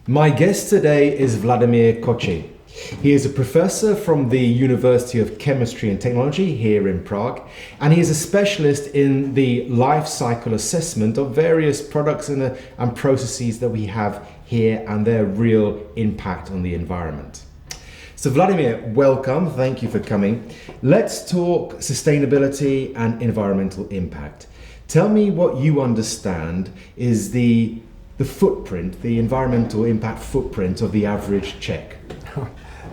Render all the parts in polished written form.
My guest today is Vladimír Kočí. He is a professor from the University of Chemistry and Technology here in Prague, and he is a specialist in the life cycle assessment of various products and processes that we have here and their real impact on the environment. So Vladimír, welcome, thank you for coming. Let's talk sustainability and environmental impact. Tell me what you understand is the footprint, the environmental impact footprint of the average Czech.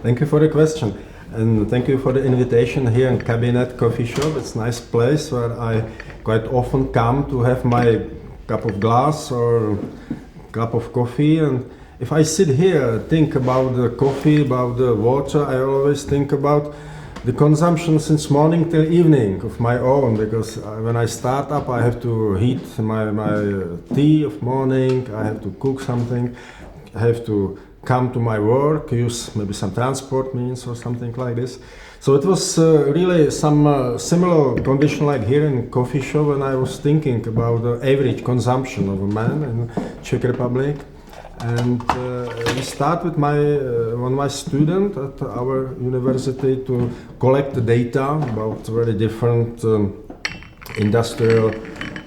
Thank you for the question, and thank you for the invitation here in Cabinet Coffee Shop. It's a nice place where I quite often come to have my cup of glass or cup of coffee. And if I sit here, think about the coffee, about the water, I always think about the consumption since morning till evening of my own, because when I start up I have to heat my tea of morning, I have to cook something, I have to come to my work, use maybe some transport means or something like this. So it was really some similar condition like here in coffee shop when I was thinking about the average consumption of a man in Czech Republic. And we start with one of my students at our university to collect the data about very different industrial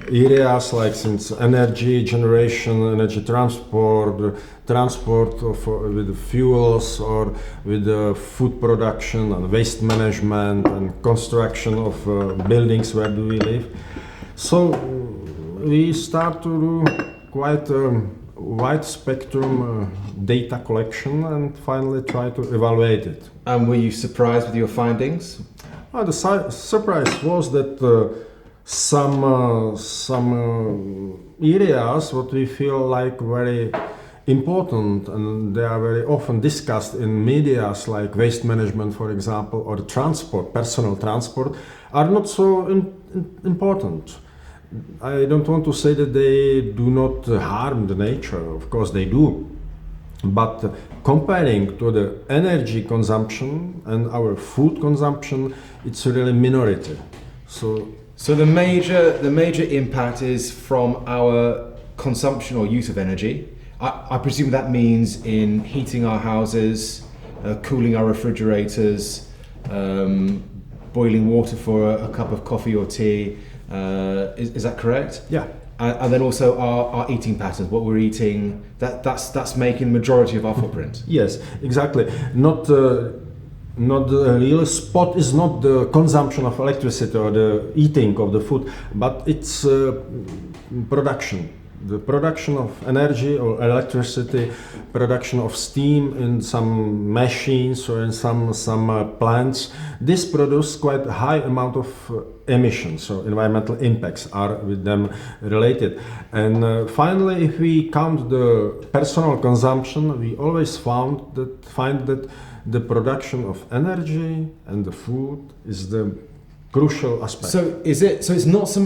areas, like since energy generation, energy transport, transport with fuels, or with food production and waste management and construction of buildings where do we live. So we start to do quite wide spectrum data collection and finally try to evaluate it. And were you surprised with your findings? The surprise was that some areas what we feel like very important and they are very often discussed in medias, like waste management, for example, or transport, personal transport, are not so important. I don't want to say that they do not harm the nature, of course they do, but comparing to the energy consumption and our food consumption, it's really minority. So the major impact is from our consumption or use of energy. I presume that means in heating our houses, cooling our refrigerators, boiling water for a cup of coffee or tea. Is that correct? Yeah. And then also our eating patterns, what we're eating, that's making the majority of our footprint. Yes, exactly. Not the real spot is not the consumption of electricity or the eating of the food, but it's production. The production of energy or electricity, production of steam in some machines or in some plants. This produces quite a high amount of emissions, so environmental impacts are with them related. And finally, if we count the personal consumption, we always find that the production of energy and the food is the crucial aspect. So it's not so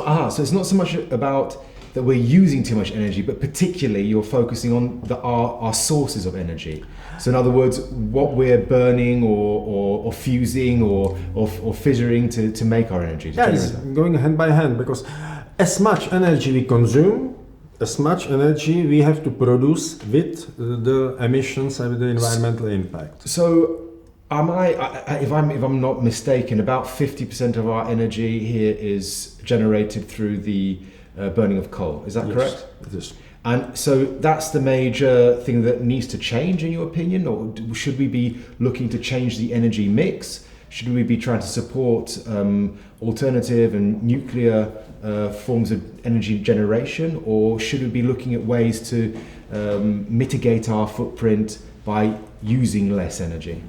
much about that we're using too much energy, but particularly you're focusing on our sources of energy. So in other words, what we're burning or fusing or fissuring to make our energy. Yeah, it's going hand by hand, because as much energy we consume, as much energy we have to produce with the emissions and with the environmental impact. So if I'm not mistaken, about 50% of our energy here is generated through the burning of coal. Is that correct? It is. And so that's the major thing that needs to change, in your opinion, or should we be looking to change the energy mix? Should we be trying to support alternative and nuclear forms of energy generation, or should we be looking at ways to mitigate our footprint by using less energy?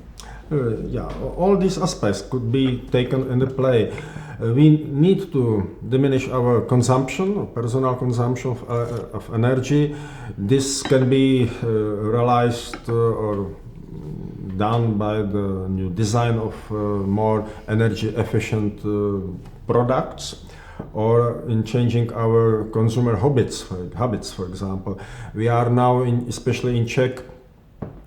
All these aspects could be taken into play. We need to diminish our consumption, personal consumption of energy. This can be realized or done by the new design of more energy efficient products, or in changing our consumer habits, for example. We are now, especially in Czech,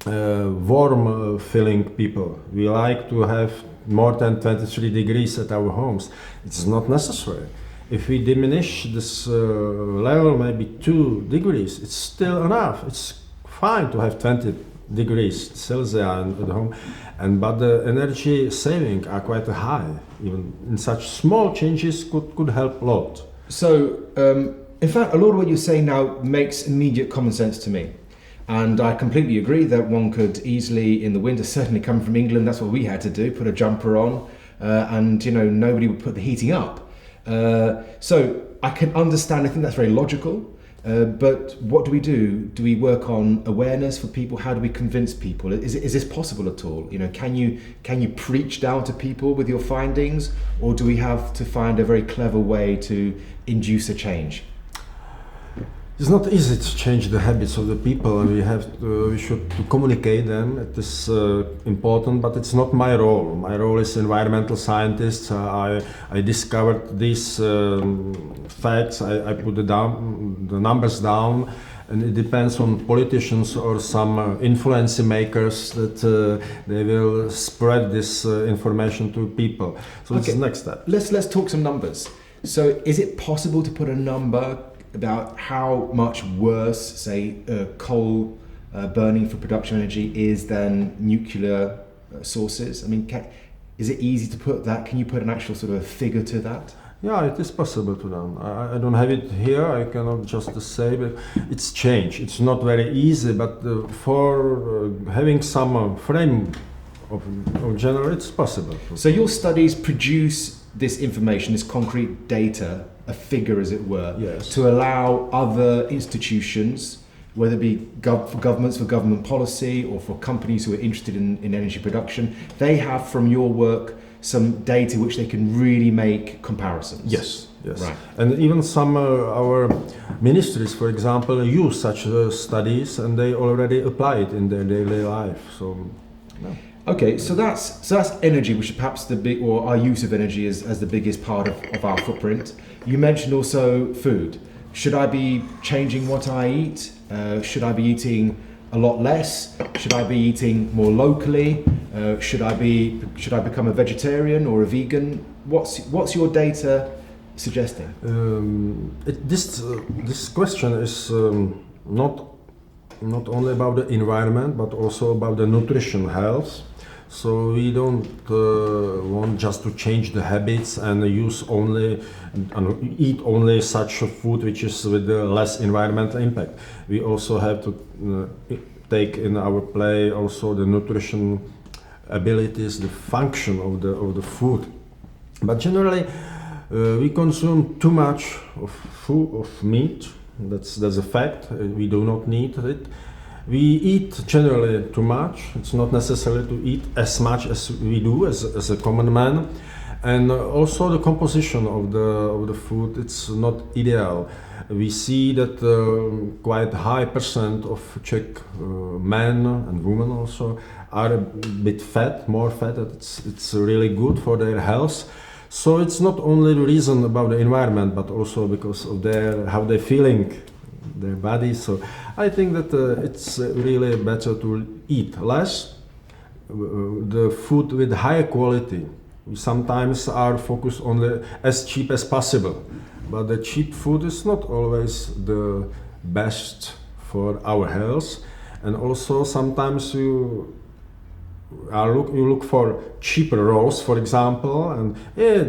warm feeling people. We like to have more than 23 degrees at our homes. It's not necessary. If we diminish this level maybe 2 degrees, it's still enough. It's fine to have 20 degrees Celsius at home, but the energy saving are quite high. Even in such small changes could help a lot. So, in fact, a lot of what you're saying now makes immediate common sense to me. And I completely agree that one could easily, in the winter, certainly come from England, that's what we had to do, put a jumper on, and nobody would put the heating up. So I can understand, I think that's very logical, but what do we do? Do we work on awareness for people? How do we convince people? Is this possible at all? Can you preach down to people with your findings, or do we have to find a very clever way to induce a change? It's not easy to change the habits of the people, and we should communicate them. It is important, but it's not my role. My role is environmental scientist. I discovered these facts. I put the numbers down, and it depends on politicians or some influence makers that they will spread this information to people. So that's the next step. Let's talk some numbers. So is it possible to put a number about how much worse, say, coal burning for production energy is than nuclear sources? I mean, is it easy to put that? Can you put an actual sort of figure to that? Yeah, it is possible to them. I don't have it here. I cannot just say, but it's changed. It's not very easy, but for having some frame of general, it's possible. So your studies produce this information, this concrete data, a figure as it were, yes, to allow other institutions, whether it be for governments, for government policy, or for companies who are interested in energy production, they have from your work some data which they can really make comparisons. Yes, yes. Right. And even some our ministries, for example, use such studies, and they already apply it in their daily life. So, yeah. Okay, so that's energy, which is perhaps or our use of energy as the biggest part of our footprint. You mentioned also food. Should I be changing what I eat? Should I be eating a lot less? Should I be eating more locally? Should I become a vegetarian or a vegan? What's your data suggesting? This question is not only about the environment, but also about the nutrition health. So we don't want just to change the habits and eat only such food which is with less environmental impact. We also have to take in our play also the nutrition abilities, the function of the food. But generally, we consume too much of meat. That's a fact. We do not need it. We eat generally too much. It's not necessary to eat as much as we do as a common man, and also the composition of the food. It's not ideal. We see that quite high percent of Czech men and women also are a bit fat, more fat. It's really good for their health. So it's not only the reason about the environment, but also because of how they're feeling, their body. So I think that it's really better to eat less, the food with higher quality. We sometimes are focused on the as cheap as possible, but the cheap food is not always the best for our health. And also sometimes you look for cheaper rolls, for example, and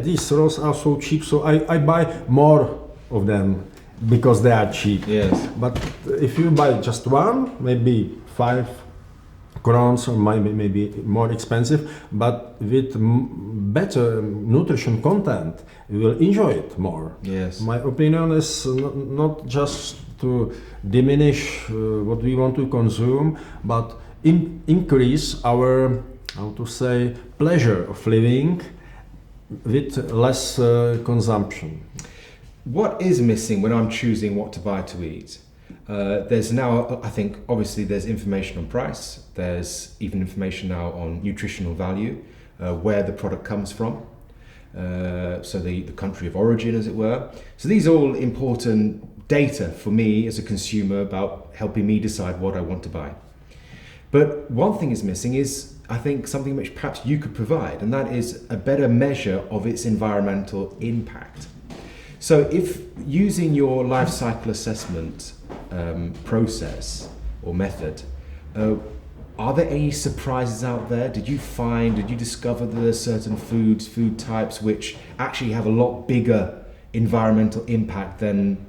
these rolls are so cheap, so I buy more of them because they are cheap. Yes. But if you buy just one, maybe 5 crowns or maybe more expensive, but with better nutrition content, you will enjoy it more. Yes. My opinion is not just to diminish what we want to consume, but increase our, pleasure of living with less consumption. What is missing when I'm choosing what to buy to eat? There's now, I think, obviously there's information on price. There's even information now on nutritional value, where the product comes from. So the country of origin, as it were. So these are all important data for me as a consumer about helping me decide what I want to buy. But one thing is missing is, I think, something which perhaps you could provide, and that is a better measure of its environmental impact. So if using your life cycle assessment process, or method. Are there any surprises out there? Did you discover that there are certain food types which actually have a lot bigger environmental impact than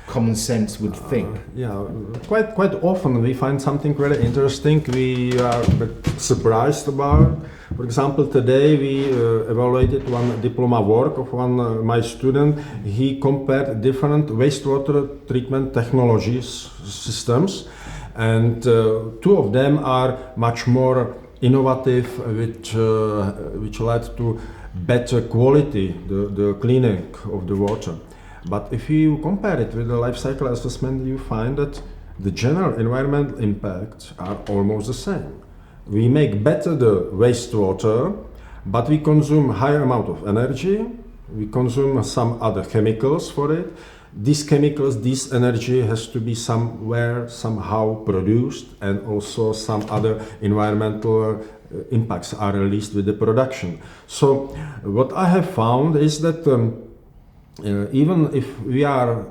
common sense would think? Yeah, quite often we find something very interesting we are a bit surprised about. For example, today we evaluated one diploma work of one my student. He compared different wastewater treatment technologies systems, and two of them are much more innovative, which led to better quality, the cleaning of the water. But if you compare it with the life cycle assessment, you find that the general environmental impacts are almost the same. We make better the wastewater, but we consume higher amount of energy, we consume some other chemicals for it. These chemicals, this energy has to be somewhere, somehow produced, and also some other environmental impacts are released with the production. So what I have found is that even if we are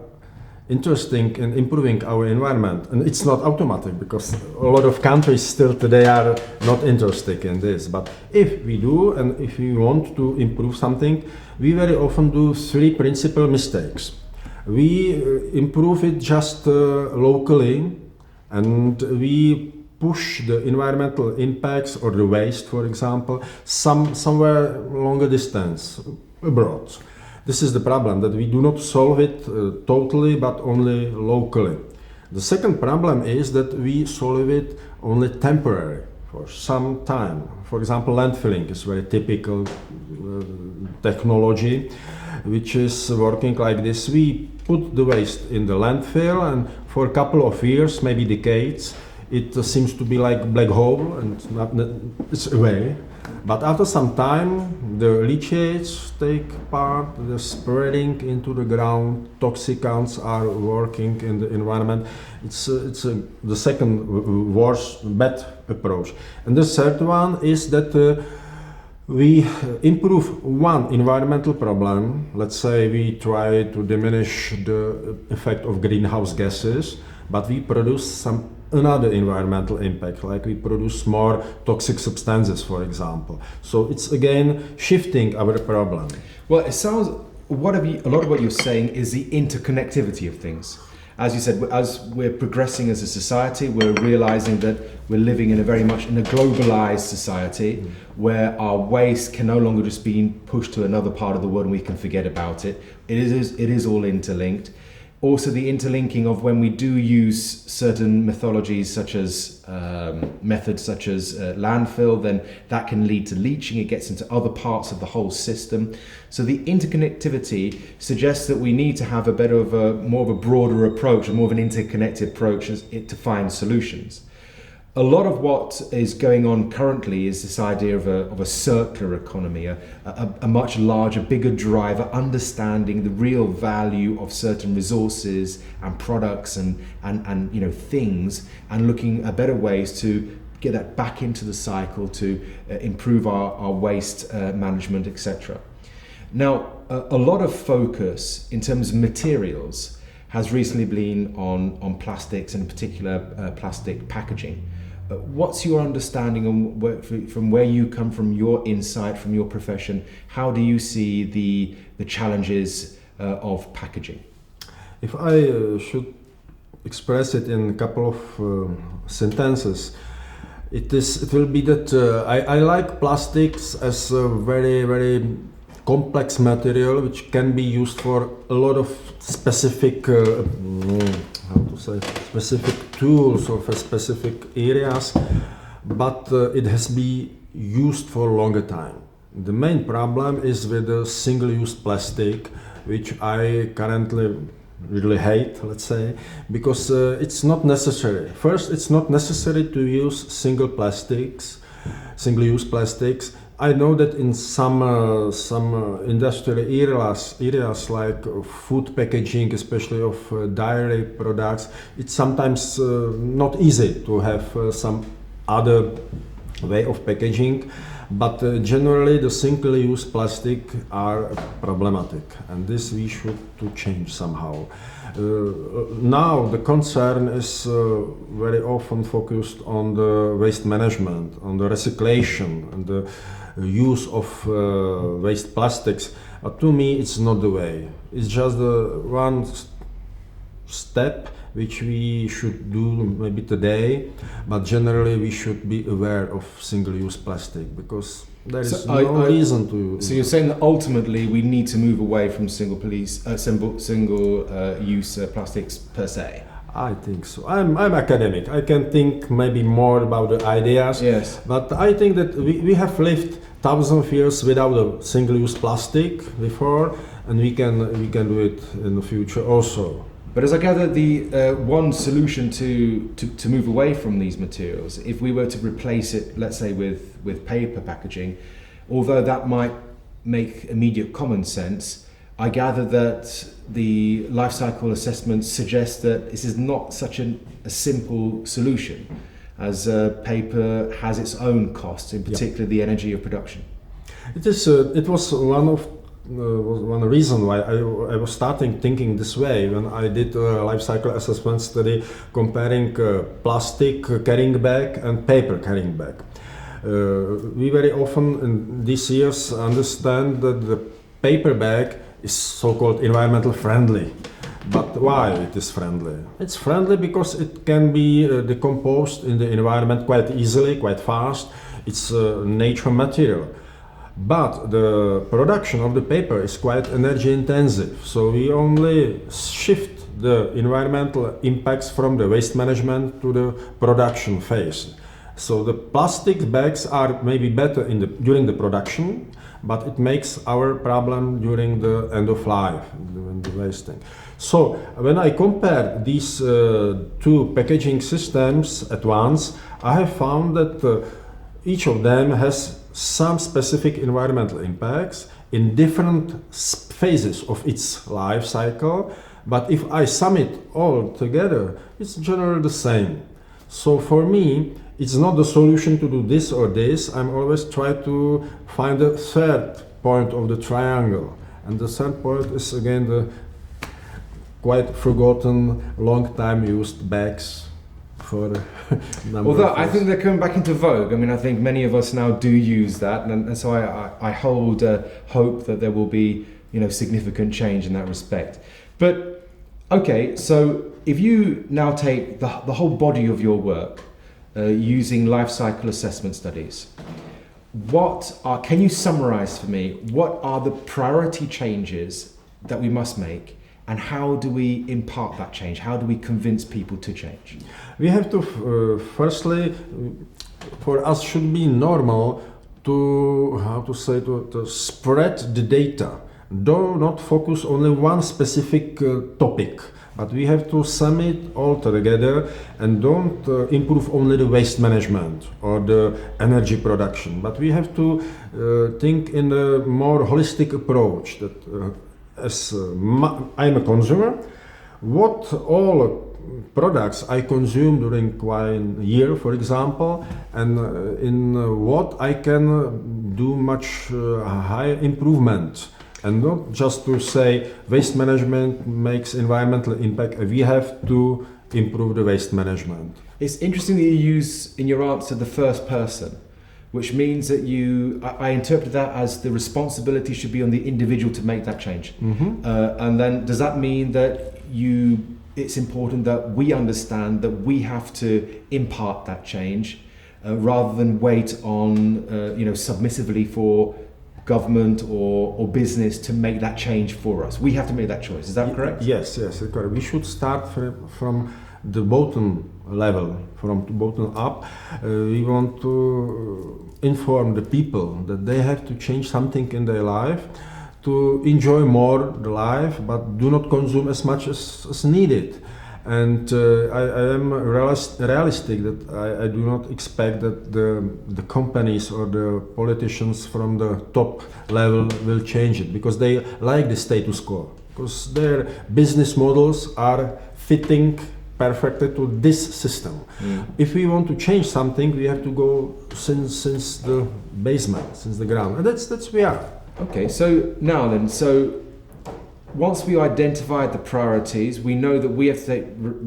interested in improving our environment, and it's not automatic because a lot of countries still today are not interested in this, but if we do and if we want to improve something, we very often do three principal mistakes. We improve it just locally, and we push the environmental impacts or the waste, for example, somewhere longer distance abroad. This is the problem, that we do not solve it totally, but only locally. The second problem is that we solve it only temporary, for some time. For example, landfilling is very typical technology, which is working like this. We put the waste in the landfill, and for a couple of years, maybe decades, it seems to be like a black hole, and it's away. But after some time, the leachate take part, the spreading into the ground, toxicants are working in the environment. It's the second worst, bad approach. And the third one is that we improve one environmental problem. Let's say we try to diminish the effect of greenhouse gases, but we produce some another environmental impact, like we produce more toxic substances, for example. So it's again shifting our problem. Well, it sounds, a lot of what you're saying is the interconnectivity of things. As you said, as we're progressing as a society, we're realizing that we're living in a very much in a globalized society where our waste can no longer just be pushed to another part of the world and we can forget about it. It is all interlinked. Also, the interlinking of when we do use certain methodologies such as methods such as landfill, then that can lead to leaching. It gets into other parts of the whole system. So the interconnectivity suggests that we need to have more of a broader approach, more of an interconnected approach to find solutions. A lot of what is going on currently is this idea of a circular economy, a much larger, bigger driver, understanding the real value of certain resources and products and things, and looking at better ways to get that back into the cycle to improve our waste management, etc. Now, a lot of focus in terms of materials has recently been on plastics, and in particular plastic packaging. What's your understanding from where you come from, your insight, from your profession? How do you see the challenges of packaging? If I should express it in a couple of sentences, it will be that I like plastics as a very, very complex material which can be used for a lot of specific specific tools or for specific areas, but it has been used for a longer time. The main problem is with the single-use plastic, which I currently really hate, let's say, because it's not necessary. First, it's not necessary to use single-use plastics. I know that in some industrial areas like food packaging, especially of dairy products, it's sometimes not easy to have some other way of packaging. But generally the single-use plastic are problematic, and this we should to change somehow. Now the concern is very often focused on the waste management, on the recyclation and the use of waste plastics. But to me it's not the way. It's just one step which we should do maybe today, but generally we should be aware of single-use plastic, because there is no reason to. So you're saying that ultimately we need to move away from single-use plastics per se? I think so. I'm academic. I can think maybe more about the ideas. Yes. But I think that we have lived thousands of years without a single-use plastic before, and we can do it in the future also. But as I gather, the one solution to move away from these materials, if we were to replace it, let's say with paper packaging, although that might make immediate common sense, I gather that the life cycle assessment suggests that this is not such a simple solution, as paper has its own costs, in particular the energy of production. It is. It was one reason why I was starting thinking this way when I did a life cycle assessment study comparing plastic carrying bag and paper carrying bag. We very often in these years understand that the paper bag is so-called environmental friendly. But why it is friendly? It's friendly because it can be decomposed in the environment quite easily, quite fast. It's a natural material. But the production of the paper is quite energy intensive, so we only shift the environmental impacts from the waste management to the production phase. So the plastic bags are maybe better during the production, but it makes our problem during the end of life, during the wasting. So when I compare these two packaging systems at once, I have found that each of them has some specific environmental impacts in different phases of its life cycle, but if I sum it all together, it's generally the same. So for me, it's not the solution to do this or this. I'm always trying to find the third point of the triangle, and the third point is again the quite forgotten, long time used bags. Although I think they're coming back into vogue. I mean, I think many of us now do use that, and so I hold hope that there will be, significant change in that respect. But okay, so if you now take the whole body of your work using life cycle assessment studies, can you summarize for me what are the priority changes that we must make? And how do we impart that change? How do we convince people to change? We have to, firstly, for us should be normal to spread the data. Do not focus only one specific topic, but we have to sum it all together and don't improve only the waste management or the energy production, but we have to think in a more holistic approach that as I'm a consumer, what all products I consume during one year, for example, and in what I can do much higher improvement. And not just to say waste management makes environmental impact, we have to improve the waste management. It's interesting that you use in your answer the first person, which means that I interpret that as the responsibility should be on the individual to make that change. Mm-hmm. And then does that mean that it's important that we understand that we have to impart that change rather than wait on, submissively for government or business to make that change for us? We have to make that choice. Is that correct? Yes, correct. We should start from the bottom level, from the bottom up. We want to inform the people that they have to change something in their life to enjoy more the life, but do not consume as much as needed. And I am realistic that I do not expect that the companies or the politicians from the top level will change it, because they like the status quo, because their business models are fitting perfectly to this system. If we want to change something, we have to go since the basement, since the ground, and that's we are. Okay, so now then, once we identified the priorities, we know that we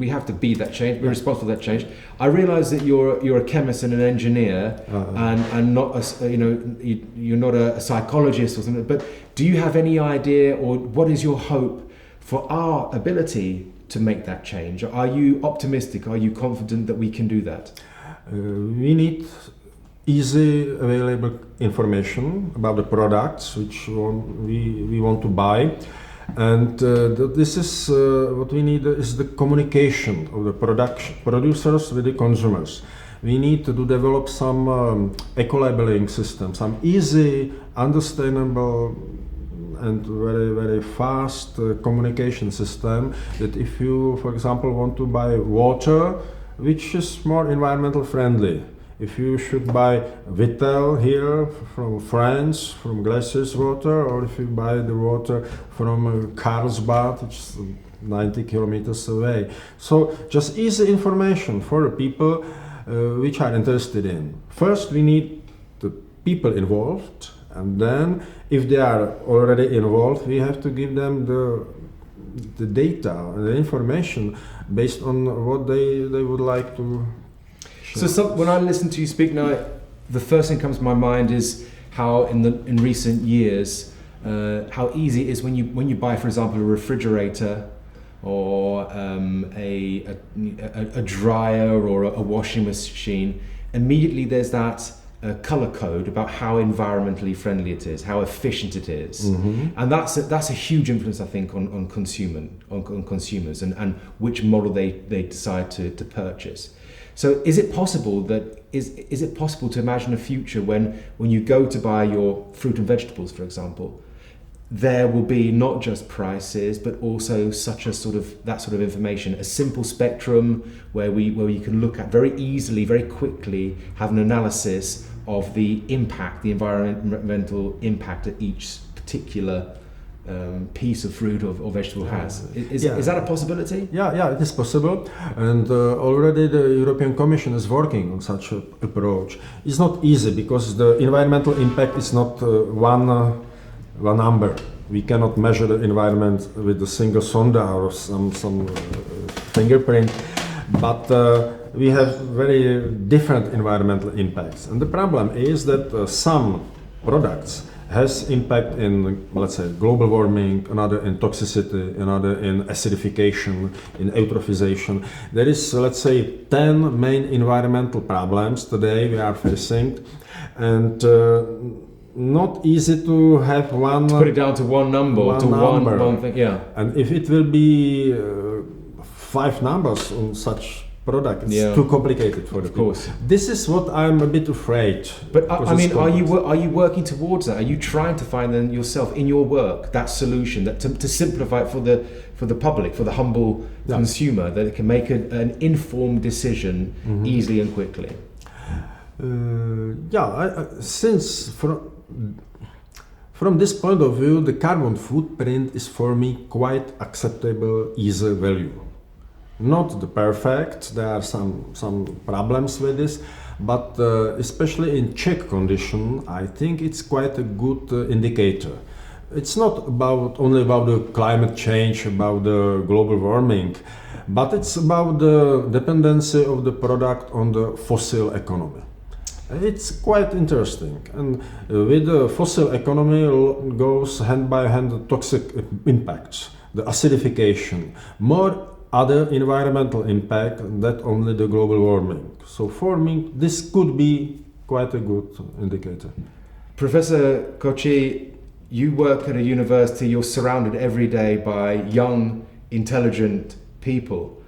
have to be that change. We're responsible for that change. I realise that you're a chemist and an engineer, and not you're not a psychologist or something. But do you have any idea, or what is your hope for our ability to make that change? Are you optimistic? Are you confident that we can do that? We need easy available information about the products which we want to buy. And this is what we need is the communication of the producers with the consumers. We need to develop some eco-labeling system, some easy, understandable and very, very fast communication system, that if you, for example, want to buy water which is more environmental friendly, if you should buy Vittel here from France, from glaciers water, or if you buy the water from Carlsbad, which is 90 kilometers away. So just easy information for the people which are interested in. First we need the people involved, and then if they are already involved, we have to give them the data and the information based on what they would like to. So when I listen to you speak now, the first thing that comes to my mind is how in recent years, how easy it is when you buy, for example, a refrigerator or a dryer or a washing machine. Immediately there's that color code about how environmentally friendly it is, how efficient it is, and that's a huge influence, I think, on consumers and which model they decide to purchase. So is it possible to imagine a future when you go to buy your fruit and vegetables, for example, there will be not just prices but also that sort of information, a simple spectrum where you can look at very easily, very quickly, have an analysis of the environmental impact that each particular piece of fruit or vegetable has. Is that a possibility? Yeah, it is possible, and already the European Commission is working on such an approach. It's not easy because the environmental impact is not one number. We cannot measure the environment with a single sonda or some fingerprint, but we have very different environmental impacts. And the problem is that some products has impact in, let's say, global warming, another in toxicity, another in acidification, in eutrophisation. There is, let's say, 10 main environmental problems today we are facing, and not easy to have one. To put it down to one number, one thing, yeah. And if it will be 5 numbers on such product, it's too complicated for the people. Of course. This is what I'm a bit afraid. But I mean, are you working towards that? Are you trying to find then yourself in your work that solution that to simplify it for the public, for the humble consumer, that it can make an informed decision easily and quickly? Since from this point of view, the carbon footprint is for me quite acceptable, easy value. Not the perfect, there are some problems with this, but especially in Czech condition, I think it's quite a good indicator. It's not only about the climate change, about the global warming, but it's about the dependency of the product on the fossil economy. It's quite interesting, and with the fossil economy goes hand by hand the toxic impacts, the acidification, more other environmental impact than only the global warming. So for me, this could be quite a good indicator. Professor Kočí, you work at a university, you're surrounded every day by young, intelligent people.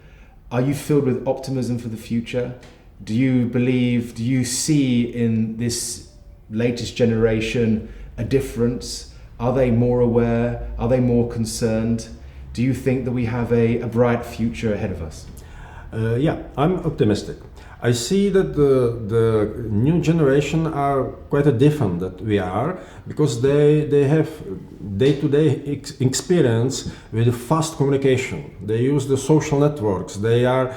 Are you filled with optimism for the future? Do you see in this latest generation a difference? Are they more aware? Are they more concerned? Do you think that we have a bright future ahead of us? I'm optimistic. I see that the new generation are quite different that we are, because they have day-to-day experience with fast communication. They use the social networks. They are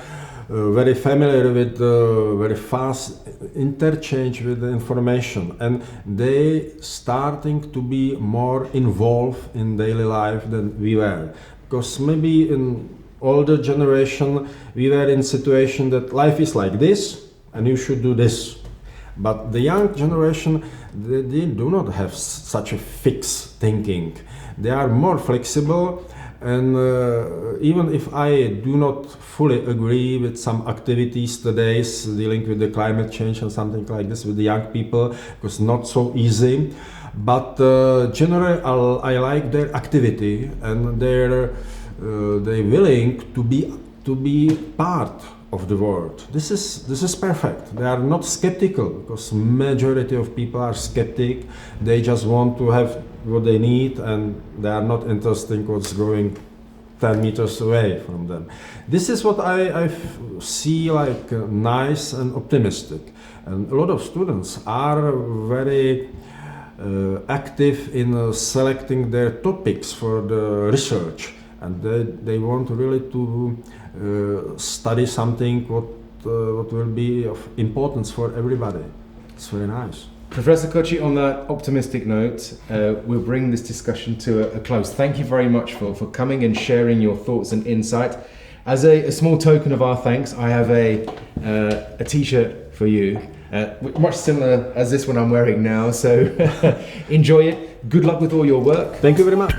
very familiar with very fast interchange with the information, and they starting to be more involved in daily life than we were. Because maybe in older generation we were in situation that life is like this and you should do this, but the young generation, they do not have such a fixed thinking. They are more flexible, and even if I do not fully agree with some activities today dealing with the climate change and something like this with the young people, because not so easy, but generally I like their activity, and they're willing to be part of the world. This is perfect. They are not skeptical, because majority of people are skeptic. They just want to have what they need, and they are not interested in what's going 10 meters away from them. This is what I see like nice and optimistic. And a lot of students are very active in selecting their topics for the research, and they want really to study something what will be of importance for everybody. It's very nice. Professor Kočí, on that optimistic note, we'll bring this discussion to a close. Thank you very much for coming and sharing your thoughts and insight. As a small token of our thanks, I have a t-shirt for you, much similar as this one I'm wearing now, so enjoy it. Good luck with all your work. Thank you very much.